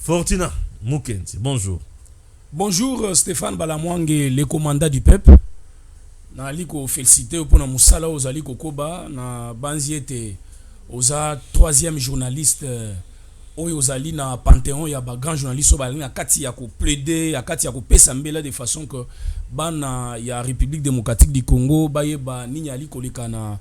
Fortuna Mukenzi, bonjour. Bonjour Stéphane Balamwange, le commandant du peuple. Na liko félicité pour na musala ozali kokoba na banziete oza troisième journaliste oyo ozali na panthéon ya ba grand journaliste obali na kati ya ko plaider ya kati ya ko pesa mbela de façon que bana ya République démocratique du Congo bayeba nini ali koleka na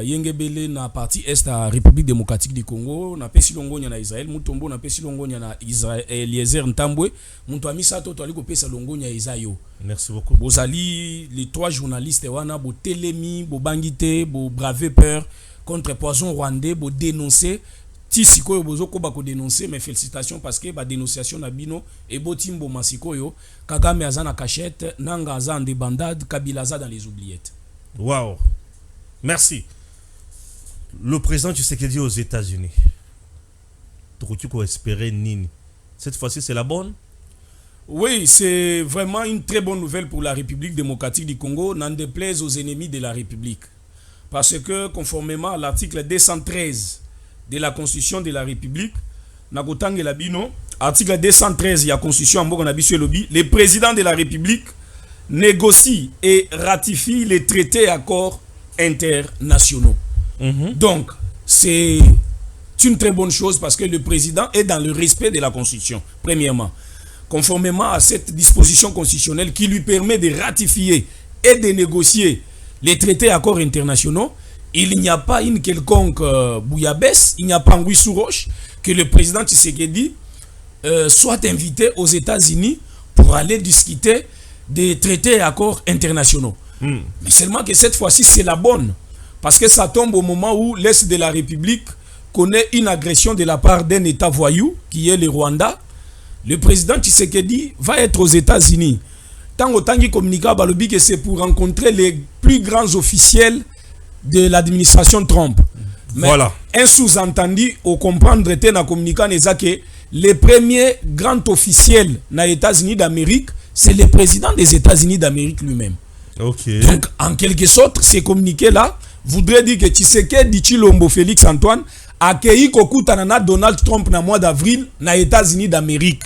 yengebele na partie est à République démocratique du Congo na pesi longonya na Israël mutombo na pesi longonya na Israël Eliezer Ntambwe muntu amisa to ali ko pesa longonya Isayo. Merci beaucoup. Bozali les trois journalistes wana bo telemi bo bangité bo braver peur contre poison rwandais bo dénoncer ti sikoyo bozoko ba ko dénoncer mais félicitations parce que ba dénonciation na bino et botimbo masikoyo Kagame azana cachette nanga azan de bandade Kabila za dans les oubliettes. Wow. Merci. Le président Tshisekedi aux États-Unis. Tu peux espérer nini. Cette fois-ci, c'est la bonne? Oui, c'est vraiment une très bonne nouvelle pour la République démocratique du Congo, n'en déplaise aux ennemis de la République. Parce que, conformément à l'article 213 de la Constitution de la République, article 213 de la Constitution, le président de la République négocie et ratifie les traités et accords internationaux. Donc, c'est une très bonne chose parce que le président est dans le respect de la Constitution, premièrement. Conformément à cette disposition constitutionnelle qui lui permet de ratifier et de négocier les traités et accords internationaux, il n'y a pas une quelconque bouillabaisse, il n'y a pas un sous roche que le président Tshisekedi soit invité aux États-Unis pour aller discuter des traités et accords internationaux. Mais seulement que cette fois-ci, c'est la bonne. Parce que ça tombe au moment où l'Est de la République connaît une agression de la part d'un État voyou, qui est le Rwanda. Le président Tshisekedi va être aux États-Unis. Tant qu'il communique que c'est pour rencontrer les plus grands officiels de l'administration Trump. Mais voilà. Un sous-entendu, au comprendre, que les premiers grands officiels dans les États-Unis d'Amérique, c'est le président des États-Unis d'Amérique lui-même. Okay. Donc, en quelque sorte, ces communiqués-là voudraient dire que Tshisekedi Tshilombo Félix Antoine a accueilli Kokutanana Donald Trump dans le mois d'avril dans les États-Unis d'Amérique.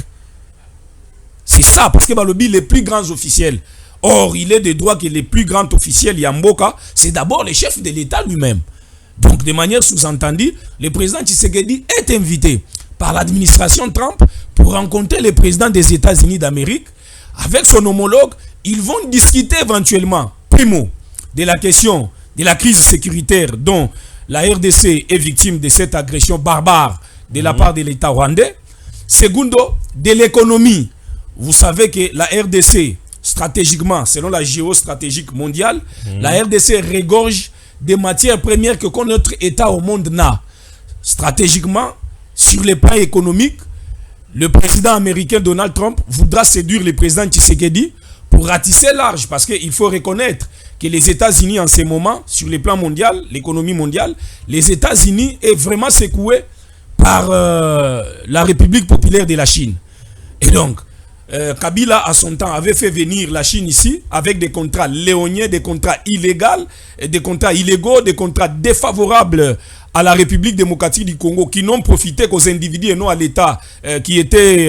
C'est ça, parce que Balobi, les plus grands officiels. Or, il est de droit que les plus grands officiels, Yamboka, c'est d'abord le chef de l'État lui-même. Donc, de manière sous-entendue, le président Tshisekedi est invité par l'administration Trump pour rencontrer le président des États-Unis d'Amérique. Avec son homologue, ils vont discuter éventuellement, primo, de la question de la crise sécuritaire dont la RDC est victime de cette agression barbare de la part de l'État rwandais. Secondo, de l'économie. Vous savez que la RDC, stratégiquement, selon la géostratégique mondiale, la RDC regorge des matières premières que notre État au monde n'a. Stratégiquement, sur les plans économiques, le président américain Donald Trump voudra séduire le président Tshisekedi pour ratisser large, parce qu'il faut reconnaître que les États-Unis en ce moment, sur le plan mondial, l'économie mondiale, les États-Unis est vraiment secoué par la République populaire de la Chine. Et donc, Kabila, à son temps, avait fait venir la Chine ici avec des contrats léoniens, des contrats illégaux, des contrats illégaux, des contrats défavorables à la République démocratique du Congo, qui n'ont profité qu'aux individus et non à l'État qui était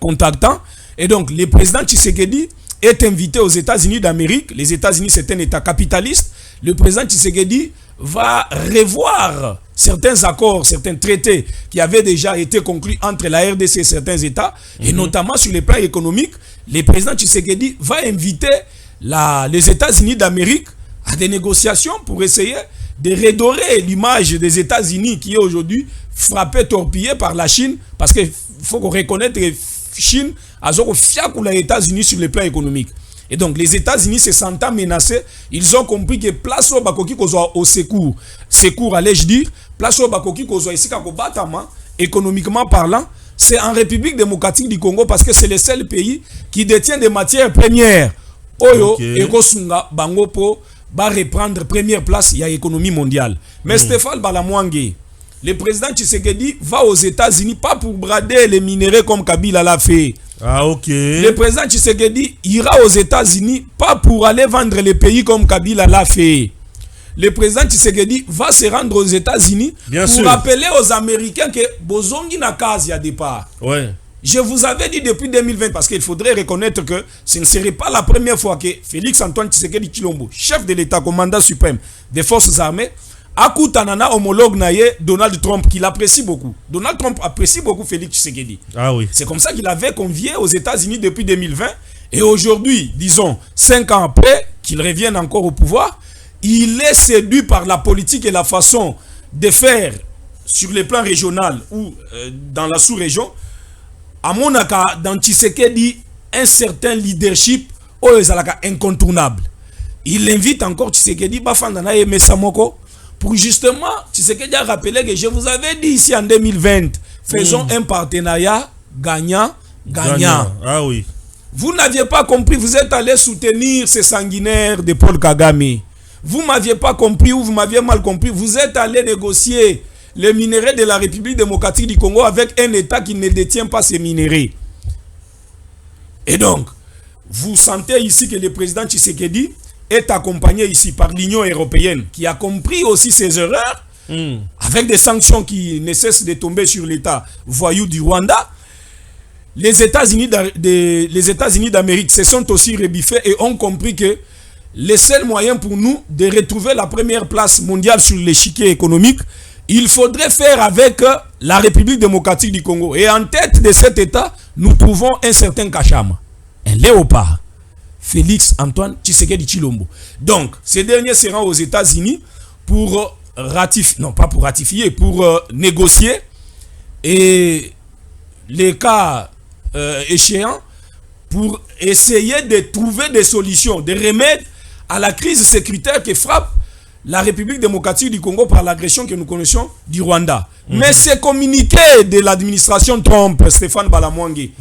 contactant. Et donc, le président Tshisekedi est invité aux États-Unis d'Amérique. Les États-Unis, c'est un État capitaliste. Le président Tshisekedi va revoir certains accords, certains traités qui avaient déjà été conclus entre la RDC et certains États, et notamment sur les plans économiques. Le président Tshisekedi va inviter les États-Unis d'Amérique à des négociations pour essayer de redorer l'image des États-Unis qui est aujourd'hui frappée, torpillée par la Chine, parce qu'il faut qu'on reconnaisse que la Chine a fiakou les États-Unis sur le plan économique. Et donc les États-Unis se sentant menacés, ils ont compris que place au bakoki au secours allais-je dire, place au bakoki ici batama, économiquement parlant, c'est en République démocratique du Congo, parce que c'est le seul pays qui détient des matières premières. Oyo ekosunga bangopo va reprendre première place il y a l'économie mondiale. Mais Stéphane Balamwange, le président Tshisekedi va aux États-Unis pas pour brader les minéraux comme Kabila l'a fait. Ah, ok. Le président Tshisekedi ira aux États-Unis pas pour aller vendre les pays comme Kabila l'a fait. le président Tshisekedi va se rendre aux États-Unis pour rappeler aux Américains que Bozongi na case à départ. Ouais. Je vous avais dit depuis 2020, parce qu'il faudrait reconnaître que ce ne serait pas la première fois que Félix Antoine Tshisekedi Tshilombo, chef de l'État, commandant suprême des forces armées, Akutanana homologue naye Donald Trump, qu'il apprécie beaucoup. Donald Trump apprécie beaucoup Félix Tshisekedi. Ah oui. C'est comme ça qu'il avait convié aux États-Unis depuis 2020. Et aujourd'hui, disons, 5 ans après qu'il revienne encore au pouvoir, il est séduit par la politique et la façon de faire sur le plan régional ou dans la sous-région. À mon avis, dans Tshisekedi, un certain leadership incontournable. Il invite encore Tshisekedi Bafandana et Messamoko pour justement, Tshisekedi a rappelé que je vous avais dit ici en 2020, faisons un partenariat gagnant-gagnant. Ah oui. Vous n'aviez pas compris, vous êtes allé soutenir ces sanguinaires de Paul Kagame. Vous ne m'aviez pas compris ou vous m'aviez mal compris. Vous êtes allé négocier les minéraux de la République démocratique du Congo avec un État qui ne détient pas ces minéraux. Et donc, vous sentez ici que le président Tshisekedi est accompagné ici par l'Union européenne qui a compris aussi ses erreurs avec des sanctions qui ne cessent de tomber sur l'État voyou du Rwanda. Les États-Unis d'Amérique se sont aussi rebiffés et ont compris que le seul moyen pour nous de retrouver la première place mondiale sur l'échiquier économique, il faudrait faire avec la République démocratique du Congo. Et en tête de cet État, nous trouvons un certain Kachama, un léopard, Félix Antoine Tshisekedi Tshilombo. Donc, ces derniers seront aux États-Unis pour ratifier, non pas pour ratifier, pour négocier. Et les cas échéants, pour essayer de trouver des solutions, des remèdes à la crise sécuritaire qui frappe la République démocratique du Congo par l'agression que nous connaissons du Rwanda. Mais ce communiqué de l'administration Trump, Stéphane Balamwangi,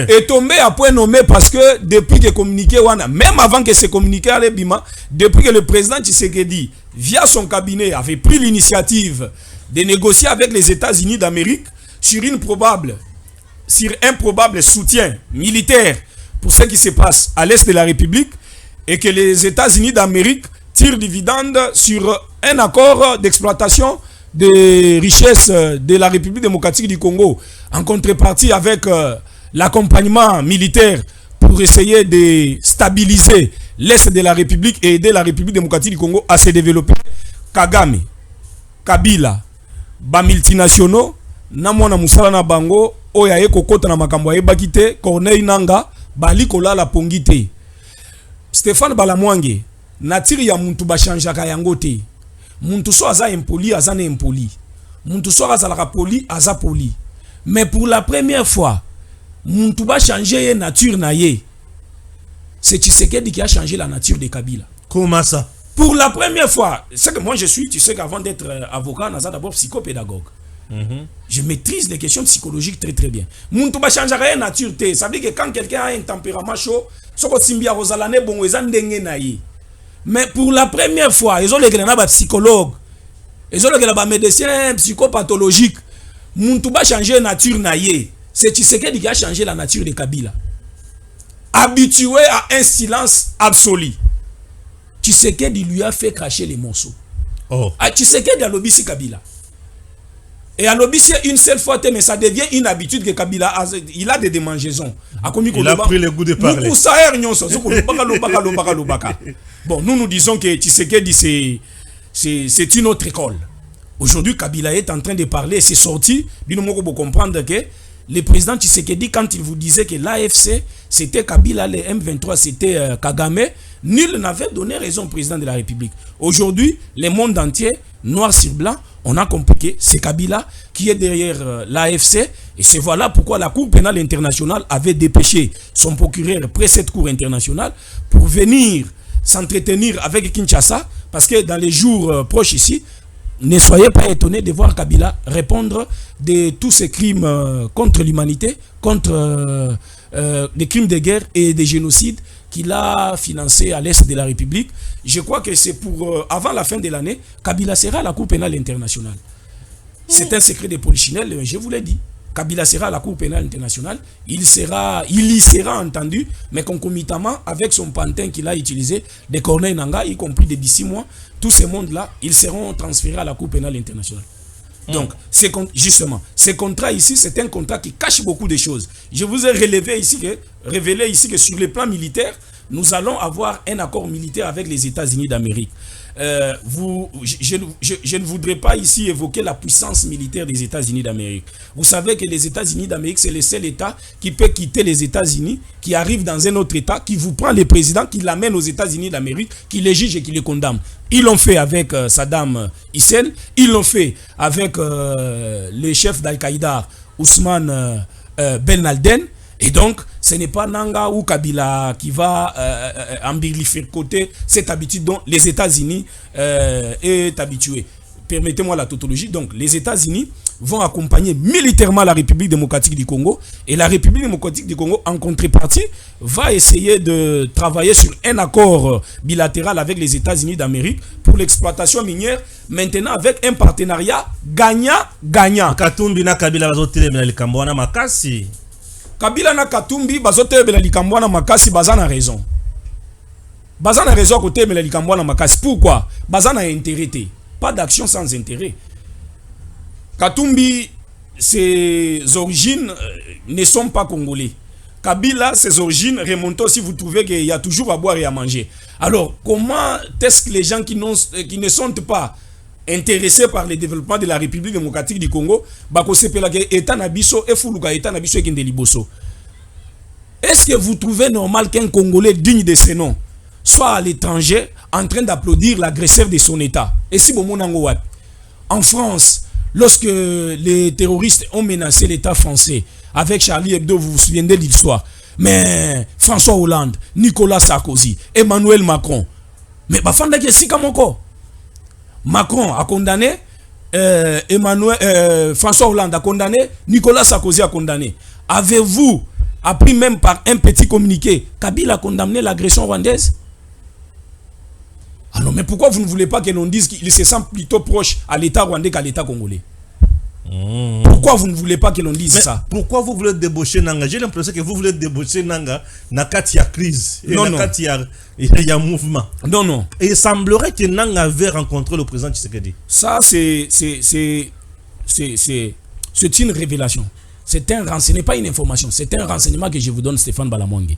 est tombé à point nommé parce que depuis que communiqué, même avant que ce communiqué allait bima, depuis que le président Tshisekedi, via son cabinet, avait pris l'initiative de négocier avec les États-Unis d'Amérique sur un probable soutien militaire pour ce qui se passe à l'est de la République, et que les États-Unis d'Amérique tirent dividende sur un accord d'exploitation des richesses de la République démocratique du Congo, en contrepartie avec l'accompagnement militaire pour essayer de stabiliser l'est de la République et aider la République démocratique du Congo à se développer. Kagame, Kabila, ba multinationaux, namona musala na bango, oya eko kota na makambo ya bakite, Corneille Nanga, bali kola la pongite. Stéphane Balamwange, natiri ya muntu bashanjaka yango te. Muntu so aza impoli, aza ne impoli. Muntu so azalaka poli, aza poli. Mais pour la première fois, muntu ba changer nature na ye. C'est Tshisekedi qui a changé la nature de Kabila. Comment ça? Pour la première fois, c'est que moi je suis, tu sais qu'avant d'être avocat, naza d'abord psychopédagogue. Je maîtrise les questions psychologiques très très bien. Muntu ba changer la nature te. Ça veut dire que quand quelqu'un a un tempérament chaud, mais pour la première fois, ils ont les psychologues, ils ont les médecins psychopathologiques. Moutouba changer la nature naïe. C'est Tshisekedi qui a changé la nature de Kabila. Habitué à un silence absolu. Tshisekedi lui a fait cracher les morceaux. Tshisekedi a lobby Kabila. Et à l'obéissance une seule fois, mais ça devient une habitude que Kabila a, il a des démangeaisons. Il a pris le goût de parler. Bon, nous disons que Tshisekedi, c'est une autre école. Aujourd'hui, Kabila est en train de parler, c'est sorti. Nous pouvons comprendre que le président Tshisekedi, quand il vous disait que l'AFC, c'était Kabila, le M23, c'était Kagame, nul n'avait donné raison au président de la République. Aujourd'hui, le monde entier, noir sur blanc, on a compris que c'est Kabila qui est derrière l'AFC. Et c'est voilà pourquoi la Cour pénale internationale avait dépêché son procureur près cette Cour internationale pour venir s'entretenir avec Kinshasa. Parce que dans les jours proches ici, ne soyez pas étonnés de voir Kabila répondre de tous ces crimes contre l'humanité, contre des crimes de guerre et des génocides qu'il a financé à l'est de la République. Je crois que c'est pour avant la fin de l'année, Kabila sera à la Cour pénale internationale. C'est un secret de polichinelle, je vous l'ai dit. Kabila sera à la Cour pénale internationale, il y sera entendu, mais concomitamment avec son pantin qu'il a utilisé, des Corneille Nangaa, y compris des Bissimois, tous ces mondes-là, ils seront transférés à la Cour pénale internationale. Donc, justement, ce contrat ici, c'est un contrat qui cache beaucoup de choses. Je vous ai révélé ici que sur le plan militaire, nous allons avoir un accord militaire avec les États-Unis d'Amérique. Je ne voudrais pas ici évoquer la puissance militaire des États-Unis d'Amérique. Vous savez que les États-Unis d'Amérique, c'est le seul État qui peut quitter les États-Unis, qui arrive dans un autre État, qui vous prend les présidents, qui l'amène aux États-Unis d'Amérique, qui les juge et qui les condamne. Ils l'ont fait avec Saddam Hussein, ils l'ont fait avec le chef d'Al-Qaïda, Ousmane Ben Laden. Et donc, ce n'est pas Nanga ou Kabila qui va côté cette habitude dont les États-Unis est habitué. Permettez-moi la tautologie. Donc, les États-Unis vont accompagner militairement la République démocratique du Congo. Et la République démocratique du Congo, en contrepartie, va essayer de travailler sur un accord bilatéral avec les États-Unis d'Amérique pour l'exploitation minière, maintenant avec un partenariat gagnant-gagnant. Katumbi na Kabila bazotelemela likambo wana makasi. Kabila na Katumbi bazotelemela likambo wana makasi, bazana raison. Bazana raison à côté mais likambo wana makasi. Pourquoi? Bazana intérêt. Pas d'action sans intérêt. Katumbi, ses origines ne sont pas congolais. Kabila, ses origines remontent si vous trouvez qu'il y a toujours à boire et à manger. Alors, comment est-ce que les gens qui ne sont pas intéressés par le développement de la République démocratique du Congo, est-ce que vous trouvez normal qu'un Congolais digne de ce nom soit à l'étranger en train d'applaudir l'agresseur de son État? Et si en France, lorsque les terroristes ont menacé l'État français avec Charlie Hebdo, vous vous souvenez de l'histoire, mais François Hollande, Nicolas Sarkozy, Emmanuel Macron, mais Macron a condamné, François Hollande a condamné, Nicolas Sarkozy a condamné. Avez-vous appris même par un petit communiqué Kabila a condamné l'agression rwandaise? Alors, mais pourquoi vous ne voulez pas que l'on dise qu'il se sent plutôt proche à l'État rwandais qu'à l'État congolais? Pourquoi vous ne voulez pas que l'on dise ça? Pourquoi vous voulez débaucher Nanga? J'ai l'impression que vous voulez débaucher Nanga dans la crise. Et non, non. Il y a un mouvement. Non, non. Et il semblerait que Nanga avait rencontré le président Tshisekedi. Ça, c'est une révélation. C'est un renseignement, pas une information. C'est un renseignement que je vous donne, Stéphane Balamwangue.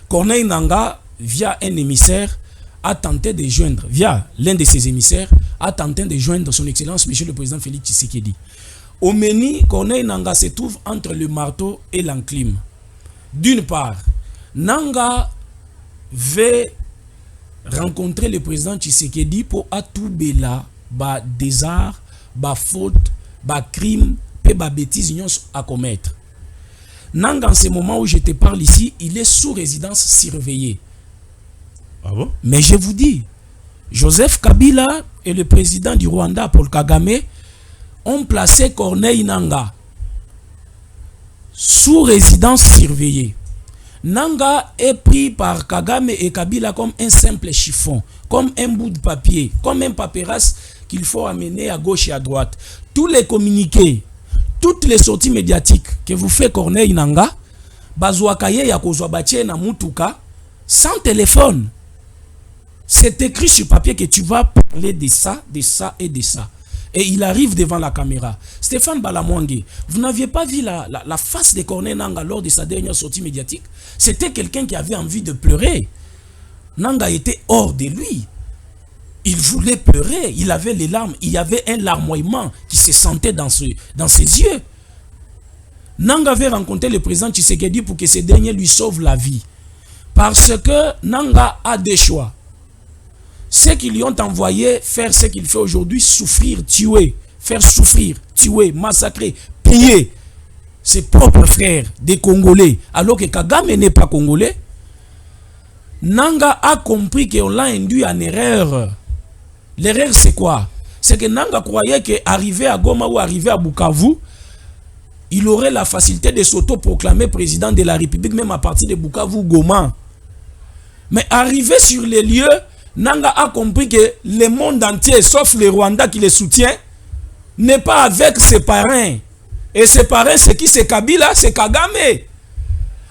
Corneille Nanga, via un émissaire, a tenté de joindre, via l'un de ses émissaires, a tenté de joindre son Excellence, Monsieur le Président Félix Tshisekedi. Au Meni, Corneille Nanga se trouve entre le marteau et l'enclume. D'une part, Nanga veut rencontrer le président Tshisekedi pour atouber la désart, faute, crime, et bêtise à commettre. Nanga, en ce moment où je te parle ici, il est sous résidence surveillée. Ah bon? Mais je vous dis, Joseph Kabila et le président du Rwanda, Paul Kagame, ont placé Corneille Nanga sous résidence surveillée. Nanga est pris par Kagame et Kabila comme un simple chiffon, comme un bout de papier, comme un papyrus qu'il faut amener à gauche et à droite. Tous les communiqués, toutes les sorties médiatiques que vous fait Corneille Nanga, bazouakaye ya kozwabatie na mutuka, sans téléphone. C'est écrit sur papier que tu vas parler de ça, de ça et de ça. Et il arrive devant la caméra. Stéphane Balamwangue, vous n'aviez pas vu la face de Corneille Nanga lors de sa dernière sortie médiatique? C'était quelqu'un qui avait envie de pleurer. Nanga était hors de lui. Il voulait pleurer. Il avait les larmes. Il y avait un larmoiement qui se sentait dans ses yeux. Nanga avait rencontré le président Tshisekedi pour que ce dernier lui sauve la vie. Parce que Nanga a des choix. Ceux qui lui ont envoyé faire ce qu'il fait aujourd'hui, souffrir, tuer, faire souffrir, tuer, massacrer, piller ses propres frères des Congolais, alors que Kagame n'est pas Congolais. Nanga a compris qu'on l'a induit en erreur. L'erreur, c'est quoi? C'est que Nanga croyait qu'arriver à Goma ou arriver à Bukavu, il aurait la facilité de s'auto-proclamer président de la République, même à partir de Bukavu ou Goma. Mais arrivé sur les lieux, Nanga a compris que le monde entier, sauf le Rwanda qui le soutient, n'est pas avec ses parrains. Et ses parrains, c'est qui? C'est Kabila, c'est Kagame.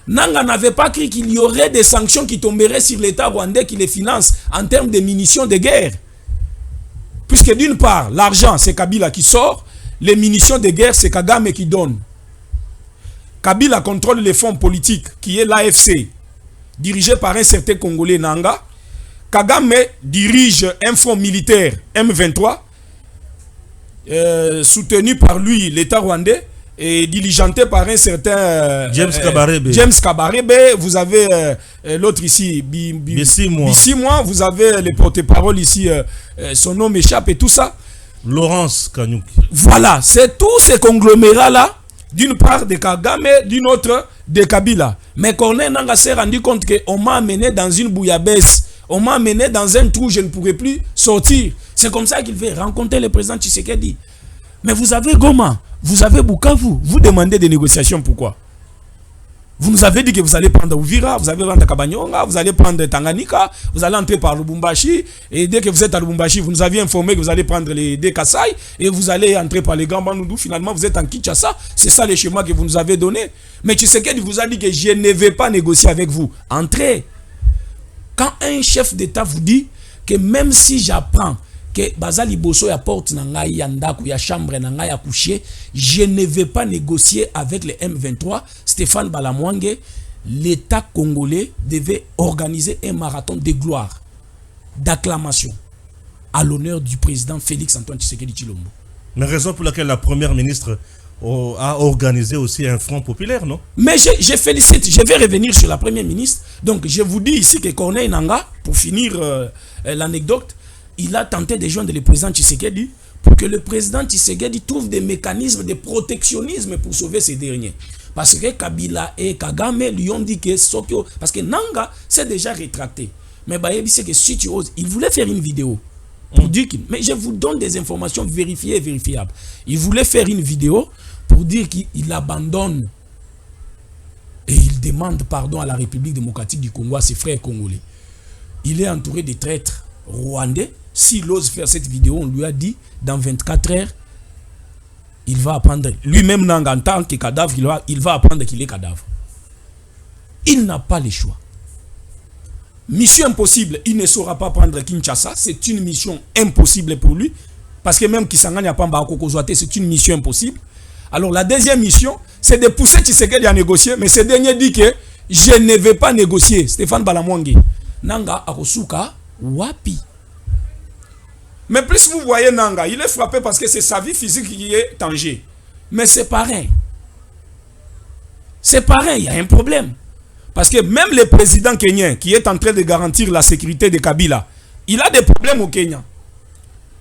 Nanga n'avait pas cru qu'il y aurait des sanctions qui tomberaient sur l'État rwandais qui les finance en termes de munitions de guerre. Puisque d'une part, l'argent, c'est Kabila qui sort, les munitions de guerre, c'est Kagame qui donne. Kabila contrôle les fonds politiques, qui est l'AFC, dirigé par un certain Congolais Nanga. Kagame dirige un fonds militaire M23, soutenu par lui, l'État rwandais, et diligenté par un certain James Kabarebe. James Kabarebe. Vous avez l'autre ici, Bissimwa. Vous avez le porte-parole ici, son nom m'échappe et tout ça. Laurence Kanyuki. Voilà, c'est tous ces conglomérats-là, d'une part de Kagame, d'une autre de Kabila. Mais Corneille Nangaa s'est rendu compte qu'on m'a amené dans une bouillabaisse. On m'a amené dans un trou, je ne pourrais plus sortir. C'est comme ça qu'il veut rencontrer le président Tshisekedi. Mais vous avez Goma, vous avez Bukavu, vous demandez des négociations, pourquoi? Vous nous avez dit que vous allez prendre Uvira, vous allez prendre Kabanyonga, vous allez prendre Tanganyika, vous allez entrer par Lubumbashi, et dès que vous êtes à Lubumbashi, vous nous aviez informé que vous allez prendre les Kasai, et vous allez entrer par les Grands Bandundu, finalement vous êtes en Kinshasa, c'est ça les schémas que vous nous avez donnés. Mais Tshisekedi vous a dit que je ne vais pas négocier avec vous, entrez. Quand un chef d'État vous dit que même si j'apprends que Bazali Bosso ya porte nangai ya ndaku ya chambre nangai ya coucher, je ne vais pas négocier avec les M23, Stéphane Balamwange, l'État congolais devait organiser un marathon de gloire, d'acclamation à l'honneur du président Félix Antoine Tshisekedi Tshilombo. Mais raison pour laquelle la première ministre a organisé aussi un front populaire, non? Mais je félicite, je vais revenir sur la première ministre. Donc je vous dis ici que Corneille Nangaa, pour finir l'anecdote, il a tenté de joindre le président Tshisekedi pour que le président Tshisekedi trouve des mécanismes de protectionnisme pour sauver ces derniers. Parce que Kabila et Kagame lui ont dit que Sokyo, parce que Nangaa s'est déjà rétracté. Mais Bayebi c'est que si tu oses, il voulait faire une vidéo pour dire qu'il... Mais je vous donne des informations vérifiées et vérifiables. Il voulait faire une vidéo pour dire qu'il abandonne et il demande pardon à la République démocratique du Congo, à ses frères congolais. Il est entouré de traîtres rwandais. S'il ose faire cette vidéo, on lui a dit, dans 24 heures, il va apprendre, lui-même Nangaa en tant que cadavre, il va apprendre qu'il est cadavre. Il n'a pas le choix. Mission impossible, il ne saura pas prendre Kinshasa, c'est une mission impossible pour lui, parce que même Kisangani n'a pas Mbakokozouate, c'est une mission impossible. Alors la deuxième mission, c'est de pousser Tshisekedi à négocier, mais ce dernier dit que je ne vais pas négocier. Stéphane Balamwange, Nangaa Akosuka, Wapi. Mais plus vous voyez Nangaa, il est frappé parce que c'est sa vie physique qui est en danger. Mais c'est pareil. C'est pareil, il y a un problème. Parce que même le président kenyan qui est en train de garantir la sécurité de Kabila, il a des problèmes au Kenya.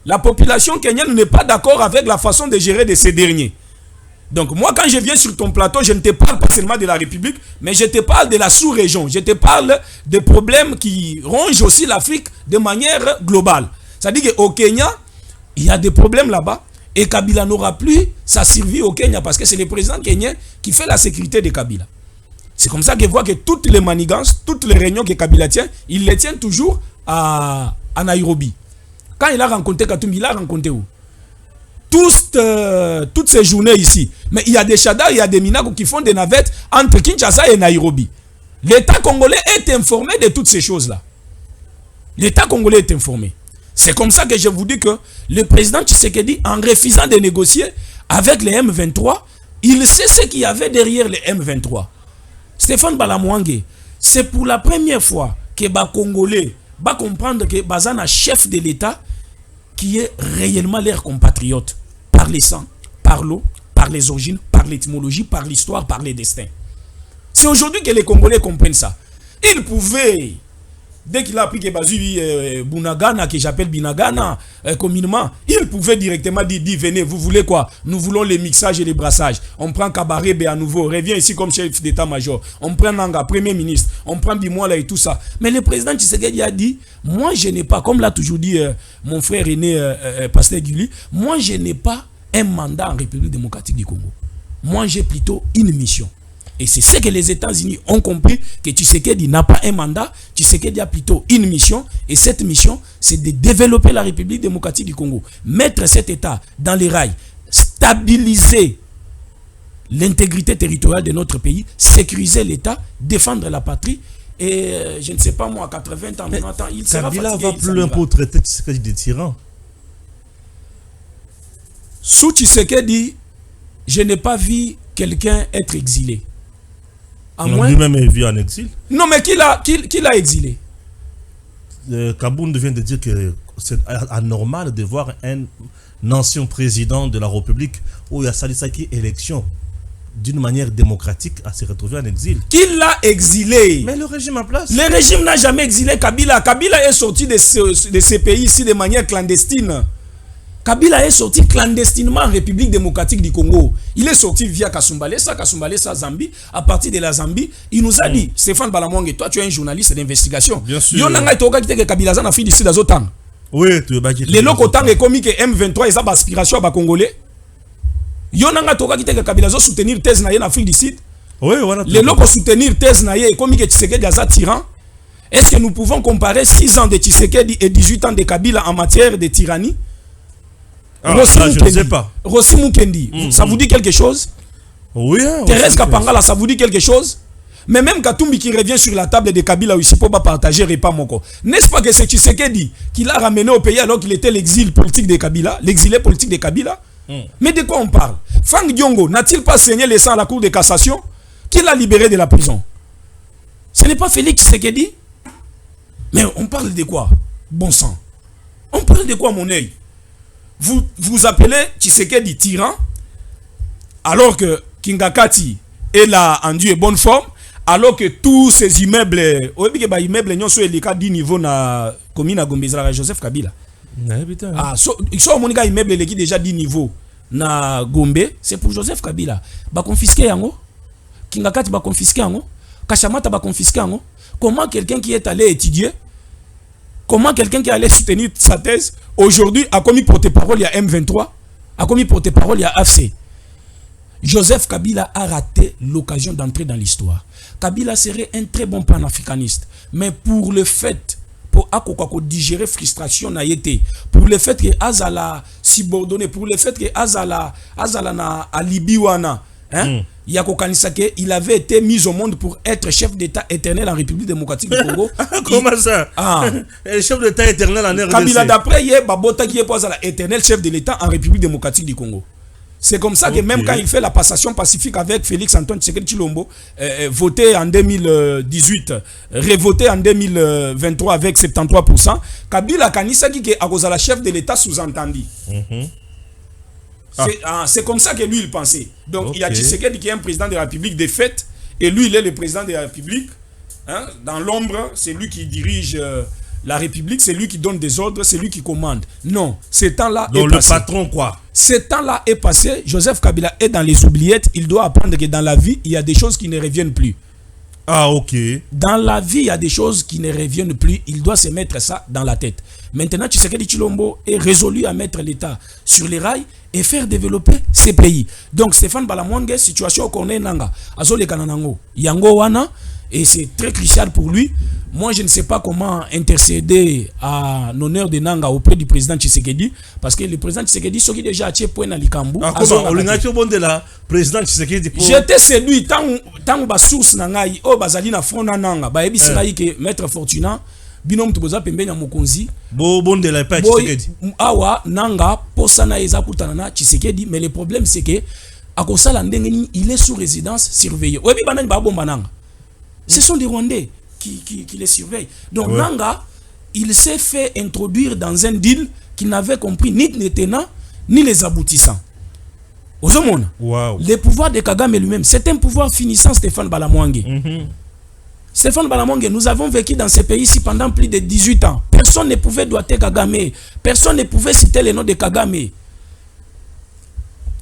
La population kenyane n'est pas d'accord avec la façon de gérer de ces derniers. Donc moi quand je viens sur ton plateau, je ne te parle pas seulement de la République, mais je te parle de la sous-région. Je te parle des problèmes qui rongent aussi l'Afrique de manière globale. C'est-à-dire qu'au Kenya, il y a des problèmes là-bas et Kabila n'aura plus sa survie au Kenya parce que c'est le président kenyan qui fait la sécurité de Kabila. C'est comme ça que voit que toutes les manigances, toutes les réunions que Kabila tient, il les tient toujours à Nairobi. Quand il a rencontré Katumbi, il a rencontré où? Toutes ces journées ici. Mais il y a des Chada, il y a des Minago qui font des navettes entre Kinshasa et Nairobi. L'État congolais est informé de toutes ces choses-là. L'État congolais est informé. C'est comme ça que je vous dis que le président Tshisekedi, en refusant de négocier avec les M23, il sait ce qu'il y avait derrière les M23. Stéphane Balamwange, c'est pour la première fois que les Congolais va comprendre que Bazana, chef de l'État, qui est réellement leur compatriote, par les sangs, par l'eau, par les origines, par l'étymologie, par l'histoire, par les destins. C'est aujourd'hui que les Congolais comprennent ça. Ils pouvaient... Dès qu'il a appris que Bazui Bunagana, que j'appelle Binagana, communément, il pouvait directement dire, venez, vous voulez quoi? Nous voulons les mixages et les brassages. On prend Kabarebe à nouveau, revient ici comme chef d'état-major. On prend Nangaa, premier ministre. On prend Bimola et tout ça. Mais le président Tshisekedi a dit, moi je n'ai pas, comme l'a toujours dit mon frère aîné, Pasteur Guli, moi je n'ai pas un mandat en République démocratique du Congo. Moi j'ai plutôt une mission. Et c'est ce que les États-Unis ont compris, que Tshisekedi n'a pas un mandat, Tshisekedi a plutôt une mission, et cette mission, c'est de développer la République démocratique du Congo, mettre cet État dans les rails, stabiliser l'intégrité territoriale de notre pays, sécuriser l'État, défendre la patrie. Et je ne sais pas moi, à 80 ans, 90 ans, il sera fatigué. Kabila va plus loin pour traiter Tshisekedi de tyran. Sous Tshisekedi, je n'ai pas vu quelqu'un être exilé. Lui-même est vu en exil. Non, mais qui l'a exilé? Kabound vient de dire que c'est anormal de voir un ancien président de la République où il y a Salisaki élection d'une manière démocratique à se retrouver en exil. Qui l'a exilé? Mais le régime en place. Le régime n'a jamais exilé Kabila. Kabila est sorti de ces pays ici de manière clandestine. Kabila est sorti clandestinement en République démocratique du Congo. Il est sorti via Kasumbalesa, Zambie. À partir de la Zambie, il nous a dit, Stéphane Balamwangé, toi tu es un journaliste d'investigation. Bien sûr. Oui, tu es bâti. Les locaux temps est commis que M23 est aspiration à Congolais. Yonanga toka kiteke Kabila zo soutenir thèse na en Afrique du Sud. Oui, voilà. Les locaux soutenir thèse na et commis que Tshisekedi a tyran. Est-ce que nous pouvons comparer 6 ans de Tshisekedi et 18 ans de Kabila en matière de tyrannie? Je ne sais pas. Rossi Mukendi, ça vous dit quelque chose? Oui. Thérèse Kapangala, ça vous dit quelque chose? Mais même Katumbi qui revient sur la table de Kabila aussi pour pas partager repas moko. N'est-ce pas que c'est Tshisekedi qui l'a ramené au pays alors qu'il était l'exil politique de Kabila, l'exilé politique de Kabila? Mais de quoi on parle? Franck Diongo n'a-t-il pas saigné les sangs à la cour de cassation? Qui l'a libéré de la prison? Ce n'est pas Félix Tshisekedi? Mais on parle de quoi? Bon sang. On parle de quoi, mon œil? Vous appelez Tshisekedi tyran alors que Kingakati est là en due et bonne forme, alors que tous ces immeubles, immeubles n'y ont pas le cas du niveau na commune à Gombezala Joseph Kabila. Ils sont au immeuble qui déjà 10 niveaux na Gombe, c'est pour Joseph Kabila. Ba confisquer yango, Kingakati ba confisquer yango, Kashamata ba confisquer yango. Comment quelqu'un qui est allé étudier, comment quelqu'un qui allait soutenir sa thèse, aujourd'hui a commis porte-parole il y a M23, a commis porte-parole il y a AFC. Joseph Kabila a raté l'occasion d'entrer dans l'histoire. Kabila serait un très bon panafricaniste, mais pour le fait pour digérer frustration na yete, pour le fait que Azala subordonné, pour le fait que Azala na alibiwana, hein, il avait été mis au monde pour être chef d'État éternel en République démocratique du Congo. Comment ça? Chef d'État éternel en RDC. Kabila d'après il est babota qui est pas éternel chef de l'État en République démocratique du Congo. C'est comme ça que même quand il fait la passation pacifique avec Félix Antoine Tshisekedi Tshilombo, voté en 2018, revoté en 2023 avec 73%, Kabila Kanisaki qui est la chef de l'État sous-entendu. C'est comme ça que lui il pensait. Donc il y a Tshisekedi qui est un président de la République de fait, et lui il est le président de la République. Hein? Dans l'ombre, c'est lui qui dirige la République, c'est lui qui donne des ordres, c'est lui qui commande. Non, ce temps-là est passé. Le patron quoi? Ce temps-là est passé. Joseph Kabila est dans les oubliettes. Il doit apprendre que dans la vie, il y a des choses qui ne reviennent plus. Ah, ok. Dans la vie, il y a des choses qui ne reviennent plus. Il doit se mettre ça dans la tête. Maintenant, Tshisekedi Tshilombo est résolu à mettre l'État sur les rails et faire développer ces pays. Donc, Stéphane Balamwangé, situation qu'on est nanga, azole kananango, yango wana, et c'est très crucial pour lui. Moi, je ne sais pas comment intercéder à l'honneur de Nanga auprès du président Tshisekedi, parce que le président Tshisekedi, ce qui déjà a tué point dans l'Ikambu. J'étais séduit tant que source nangai, oh bazali na front nanga, ba ebi sinayi que maître Fortunat, binom tuboza pembeni ya mokonzi. Bon de la paix Tshisekedi. Awa nanga posana eza kutana na Tshisekedi, mais le problème c'est que à kosala ndengeni, il est sous résidence surveillée. Oyebi banani ba bomba nanga. Ce sont des Rwandais qui les surveillent. Donc Nanga, il s'est fait introduire dans un deal qu'il n'avait compris ni les tenants ni les aboutissants. Le pouvoir de Kagame lui-même, c'est un pouvoir finissant, Stéphane Balamwangé. Stéphane Balamwangé, nous avons vécu dans ce pays-ci pendant plus de 18 ans. Personne ne pouvait doiter Kagame. Personne ne pouvait citer le nom de Kagame.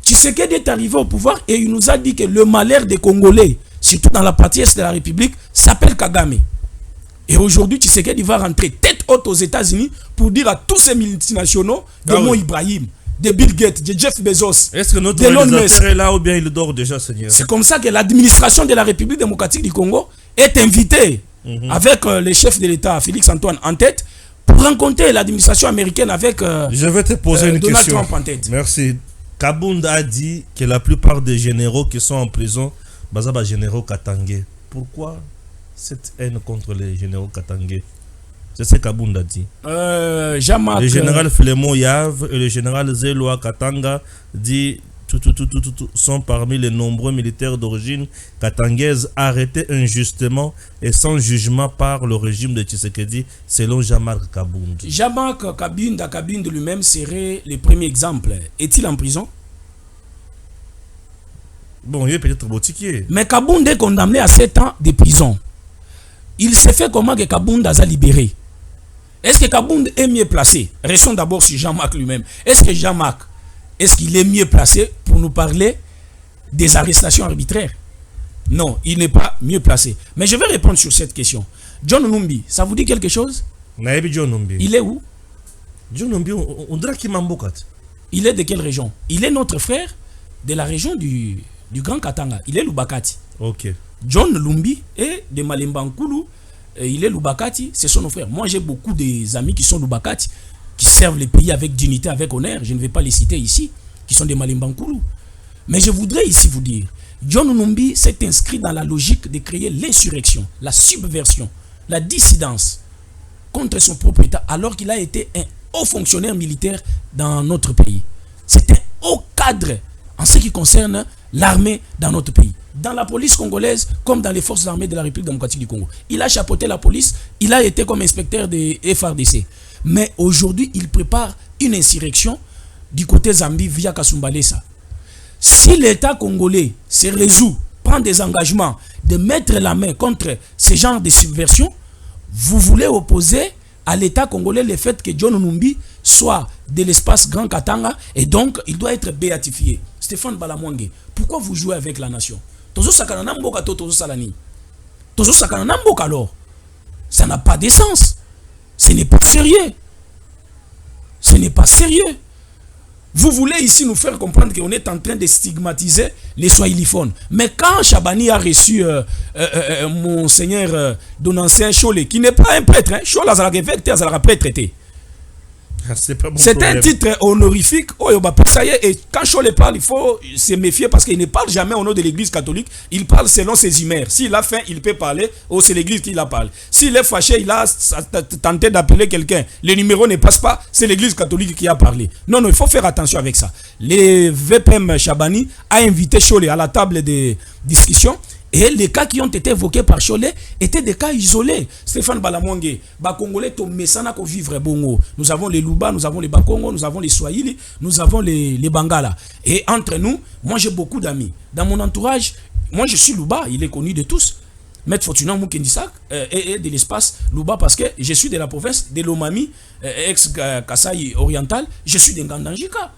Tshisekedi est arrivé au pouvoir et il nous a dit que le malheur des Congolais, surtout dans la partie est de la République, s'appelle Kagame. Et aujourd'hui, Tshisekedi va rentrer tête haute aux États-Unis pour dire à tous ces multinationaux de Mo Ibrahim, de Bill Gates, de Jeff Bezos, est-ce que notre réalisateur est là ou bien il dort déjà, Seigneur? C'est comme ça que l'administration de la République démocratique du Congo est invitée avec les chefs de l'État, Félix Antoine en tête, pour rencontrer l'administration américaine avec je vais te poser une Donald question. Trump en tête. Merci. Kabunda a dit que la plupart des généraux qui sont en prison, bazaba généraux katangais. Pourquoi cette haine contre les généraux katangais? C'est ce que Kabunda dit. Jean-Marc, le général Flémon Yav et le général Zeloa Katanga dit sont parmi les nombreux militaires d'origine katangaise arrêtés injustement et sans jugement par le régime de Tshisekedi, selon Jean-Marc Kabunda. Jean-Marc Kabunda lui-même serait le premier exemple. Est-il en prison? Bon, il est peut-être boutiquier. Mais Kabunda est condamné à 7 ans de prison. Il s'est fait comment que Kabunda a libéré? Est-ce que Kabunda est mieux placé? Restons d'abord sur Jean-Marc lui-même. Est-ce que Jean-Marc, est-ce qu'il est mieux placé pour nous parler des arrestations arbitraires? Non, il n'est pas mieux placé. Mais je vais répondre sur cette question. John Numbi, ça vous dit quelque chose? John Numbi. Il est où? John Numbi, on dirait qu'il m'embocat. Il est de quelle région? Il est notre frère de la région du Grand Katanga. Il est Lubakati. Ok. John Lumbi est de Malembankulu. Il est Lubakati, c'est son frère. Moi, j'ai beaucoup d'amis qui sont Lubakati, qui servent le pays avec dignité, avec honneur. Je ne vais pas les citer ici, qui sont des Malembankulu. Mais je voudrais ici vous dire, John Numbi s'est inscrit dans la logique de créer l'insurrection, la subversion, la dissidence contre son propre État, alors qu'il a été un haut fonctionnaire militaire dans notre pays. C'est un haut cadre en ce qui concerne l'armée dans notre pays. Dans la police congolaise, comme dans les forces armées de la République démocratique du Congo. Il a chapeauté la police, il a été comme inspecteur des FRDC. Mais aujourd'hui, il prépare une insurrection du côté Zambie via Kasumbalesa. Si l'État congolais se résout, prend des engagements de mettre la main contre ce genre de subversion, vous voulez opposer à l'État congolais le fait que John Numbi soit de l'espace Grand Katanga et donc il doit être béatifié. Stéphane Balamwange, pourquoi vous jouez avec la nation? Alors, ça n'a pas de sens. Ce n'est pas sérieux. Ce n'est pas sérieux. Vous voulez ici nous faire comprendre qu'on est en train de stigmatiser les swahiliphones. Mais quand Chabani a reçu Monseigneur Donancien Cholé, qui n'est pas un prêtre, hein, Cholé a prêtre. C'est un titre honorifique. Et quand Cholé parle, il faut se méfier parce qu'il ne parle jamais au nom de l'église catholique. Il parle selon ses humeurs. S'il a faim, il peut parler. Ou c'est l'église qui la parle. S'il est fâché, il a tenté d'appeler quelqu'un. Le numéro ne passe pas. C'est l'église catholique qui a parlé. Non, il faut faire attention avec ça. Le VPM Chabani a invité Cholé à la table de discussion. Et les cas qui ont été évoqués par Cholé étaient des cas isolés. Stéphane Balamwange, Bakongolais, Tomesana, ko vivre bongo. Nous avons les Luba, nous avons les Bakongo, nous avons les Swahili, nous avons les Bangala. Et entre nous, moi j'ai beaucoup d'amis. Dans mon entourage, moi je suis Luba, il est connu de tous. Maître Fortuna Moukendisak est de l'espace Luba parce que je suis de la province de Lomami, ex-Kasaï oriental, je suis d'Ngandanjika.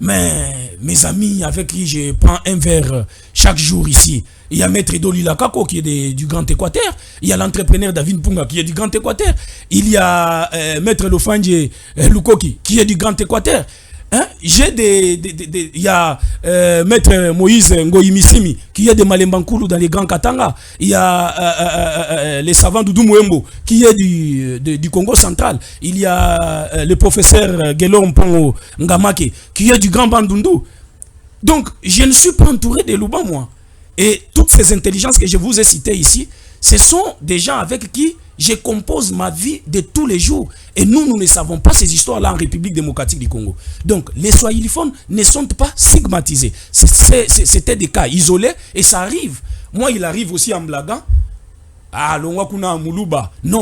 Mais mes amis avec qui je prends un verre chaque jour ici, il y a Maître Edoli Lakako qui est du Grand Équateur, il y a l'entrepreneur David Punga qui est du Grand Équateur, il y a Maître Lofanje Lukoki qui est du Grand Équateur. Hein? Il y a Maître Moïse Ngoyimisimi qui est de Malembankulu dans les Grands Katanga. Il y a les savants Doudou Mouembo qui est du Congo central. Il y a le professeur Gelor Mpongo Ngamake qui est du Grand Bandundu. Donc, je ne suis pas entouré de Luba, moi. Et toutes ces intelligences que je vous ai citées ici, ce sont des gens avec qui je compose ma vie de tous les jours. Et nous ne savons pas ces histoires-là en République démocratique du Congo. Donc, les swahiliphones ne sont pas stigmatisés. C'était des cas isolés et ça arrive. Moi, il arrive aussi en blaguant. Ah, l'on kuna Moulouba. Non,